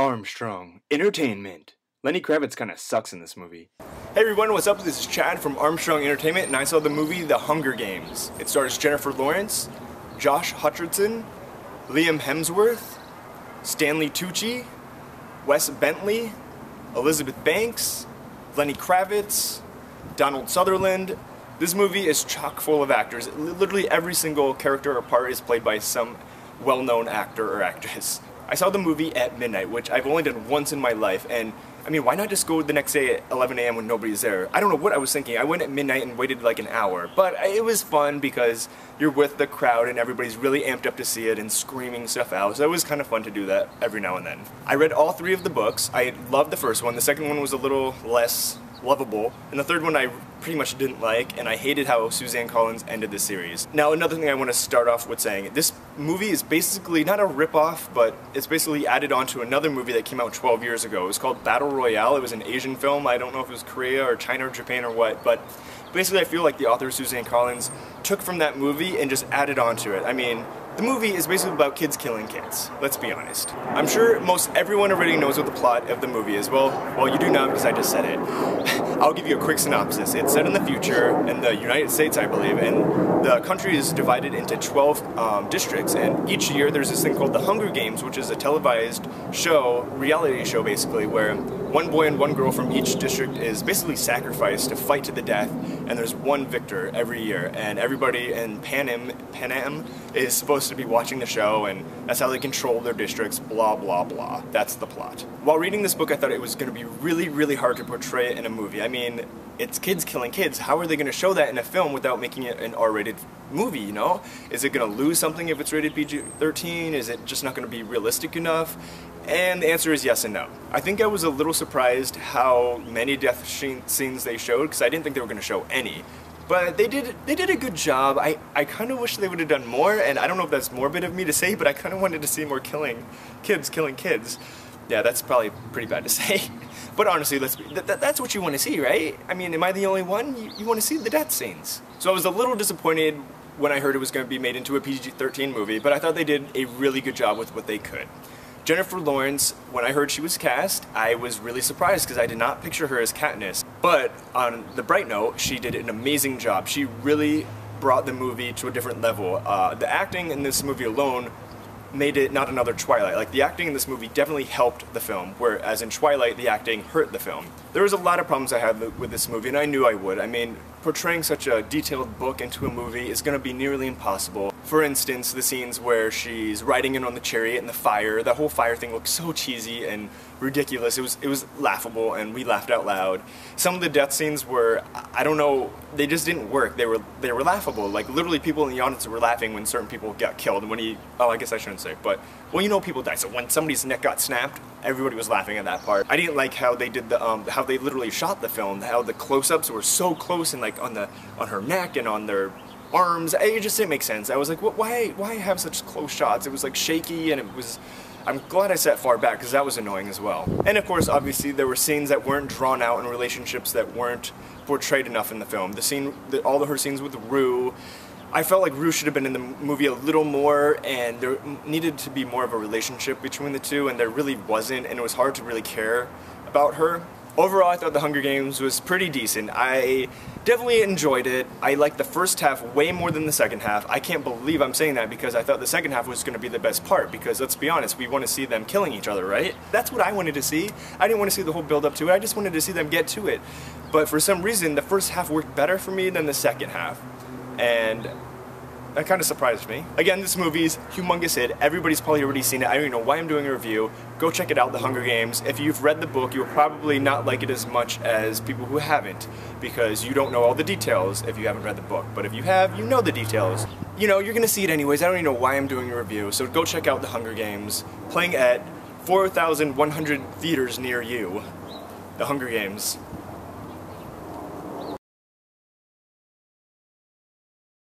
Armstrong. Entertainment. Lenny Kravitz kinda sucks in this movie. Hey everyone, what's up? This is Chad from Armstrong Entertainment, and I saw the movie The Hunger Games. It stars Jennifer Lawrence, Josh Hutcherson, Liam Hemsworth, Stanley Tucci, Wes Bentley, Elizabeth Banks, Lenny Kravitz, Donald Sutherland. This movie is chock full of actors. Literally every single character or part is played by some well-known actor or actress. I saw the movie at midnight, which I've only done once in my life, and I mean, why not just go the next day at 11 a.m. when nobody's there? I don't know what I was thinking. I went at midnight and waited like an hour, but it was fun because you're with the crowd and everybody's really amped up to see it and screaming stuff out, so it was kind of fun to do that every now and then. I read all three of the books. I loved the first one. The second one was a little less lovable, and the third one I pretty much didn't like, and I hated how Suzanne Collins ended the series. Now, another thing I want to start off with saying, this movie is basically not a rip-off, but it's basically added on to another movie that came out 12 years ago. It was called Battle Royale. It was an Asian film. I don't know if it was Korea or China or Japan or what, but basically I feel like the author, Suzanne Collins, took from that movie and just added on to it. I mean, the movie is basically about kids killing kids, let's be honest. I'm sure most everyone already knows what the plot of the movie is. Well, you do now because I just said it. I'll give you a quick synopsis. It's set in the future in the United States, I believe, and the country is divided into 12 districts, and each year there's this thing called the Hunger Games, which is a televised show, reality show basically, where one boy and one girl from each district is basically sacrificed to fight to the death, and there's one victor every year, and everybody in Pan is supposed to be watching the show, and that's how they control their districts, blah blah blah. That's the plot. While reading this book, I thought it was going to be really hard to portray it in a movie. I mean, it's kids killing kids. How are they going to show that in a film without making it an R-rated movie, you know? Is it going to lose something if it's rated PG-13? Is it just not going to be realistic enough? And the answer is yes and no. I think I was a little surprised how many death scenes they showed, because I didn't think they were going to show any. But they did a good job. I kind of wish they would have done more, and I don't know if that's morbid of me to say, but I kind of wanted to see more killing kids. Yeah, that's probably pretty bad to say. But honestly, that's what you want to see, right? I mean, am I the only one? You want to see the death scenes. So I was a little disappointed when I heard it was going to be made into a PG-13 movie, but I thought they did a really good job with what they could. Jennifer Lawrence, when I heard she was cast, I was really surprised because I did not picture her as Katniss. But on the bright note, she did an amazing job. She really brought the movie to a different level. The acting in this movie alone made it not another Twilight. Like, the acting in this movie definitely helped the film, whereas in Twilight, the acting hurt the film. There was a lot of problems I had with this movie, and I knew I would. I mean, portraying such a detailed book into a movie is going to be nearly impossible. For instance, the scenes where she's riding in on the chariot and the fire, the whole fire thing looked so cheesy and ridiculous. It was laughable, and we laughed out loud. Some of the death scenes were, I don't know, they just didn't work. They were laughable. Like, literally people in the audience were laughing when certain people got killed. And when I guess I shouldn't say, but, well, you know, people die. So when somebody's neck got snapped, everybody was laughing at that part. I didn't like how they did how they literally shot the film, how the close-ups were so close and like on her neck and on their arms. It just didn't make sense. I was like, why have such close shots? It was like shaky, and I'm glad I sat far back because that was annoying as well. And of course, obviously, there were scenes that weren't drawn out and relationships that weren't portrayed enough in the film. All of her scenes with Rue, I felt like Rue should have been in the movie a little more, and there needed to be more of a relationship between the two, and there really wasn't, and it was hard to really care about her. Overall, I thought The Hunger Games was pretty decent. I definitely enjoyed it. I liked the first half way more than the second half. I can't believe I'm saying that because I thought the second half was going to be the best part, because let's be honest, we want to see them killing each other, right? That's what I wanted to see. I didn't want to see the whole build up to it. I just wanted to see them get to it. But for some reason, the first half worked better for me than the second half. And that kind of surprised me. Again, this movie's humongous hit. Everybody's probably already seen it. I don't even know why I'm doing a review. Go check it out, The Hunger Games. If you've read the book, you'll probably not like it as much as people who haven't, because you don't know all the details if you haven't read the book. But if you have, you know the details. You know, you're gonna see it anyways. I don't even know why I'm doing a review. So go check out The Hunger Games, playing at 4,100 theaters near you. The Hunger Games.